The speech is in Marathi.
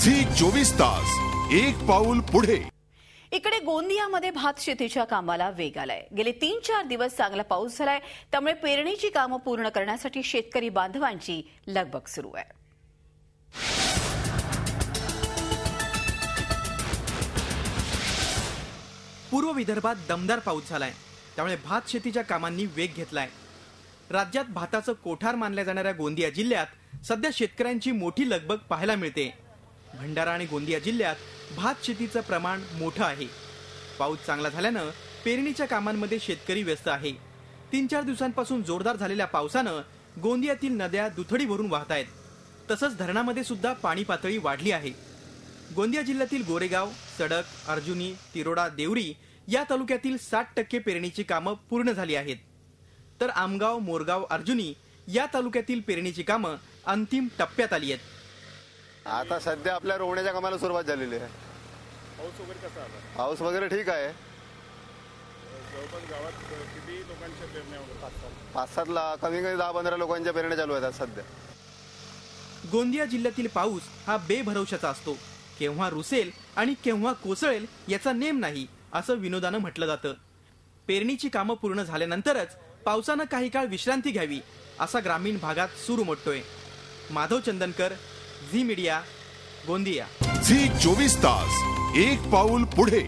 झी 24 तास एक पाऊल पुढे। इकडे गोंदियामध्ये भात शेतीच्या कामाला वेग आलाय। गेले 3-4 दिवस चांगला पाऊस झालाय, त्यामुळे पेरणीची कामं पूर्ण करण्यासाठी शेतकरी बांधवांची लगबग सुरू आहे। पूर्व विदर्भात दमदार पाऊस झालाय, त्यामुळे भात शेतीच्या कामांनी वेग घेतलाय। राज्यात भाताचं कोठार मानल्या जाणाऱ्या गोंदिया जिल्ह्यात सध्या शेतकऱ्यांची मोठी लगबग पाहायला मिळते। भंडारा आणि गोंदिया जिल्ह्यात भात शेतीचं प्रमाण मोठं आहे। पाऊस चांगला झाल्यानं पेरणीच्या कामांमध्ये शेतकरी व्यस्त आहे। 3-4 दिवसांपासून जोरदार झालेल्या पावसानं गोंदियातील नद्या दुथडी भरून वाहत आहेत। तसंच धरणामध्ये सुद्धा पाणी पातळी वाढली आहे। गोंदिया जिल्ह्यातील गोरेगाव, सडक, अर्जुनी, तिरोडा, देवरी या तालुक्यातील 60% पेरणीची कामं पूर्ण झाली आहेत। तर आमगाव, मोरगाव, अर्जुनी या तालुक्यातील पेरणीची कामं अंतिम टप्प्यात आली आहेत। आता सध्या आपल्या रोवण्याच्या कामाला सुरुवात झालेली आहे। पाऊस वगैरे कसा आला? पाऊस वगैरे ठीक आहे। जवळपास गावात किती लोकांच्या पेरण्या वगैरे? 5-7 लाख, कमी 10-15 लोकांच्या पेरण्या चालू आहेत सध्या। गोंदिया जिल्ह्यातील पाऊस हा बेभरवशाचा असतो। केव्हा रुसेल आणि केव्हा कोसळेल याचा नेम नाही, असं विनोदानं म्हटलं जातं। पेरणीची कामं पूर्ण झाल्यानंतरच पावसानं काही काळ विश्रांती घ्यावी, असा ग्रामीण भागात सूर उमटतोय। माधव चंदनकर, झी मीडिया, गोंदिया। झी 24 तास एक पाऊल पुढे।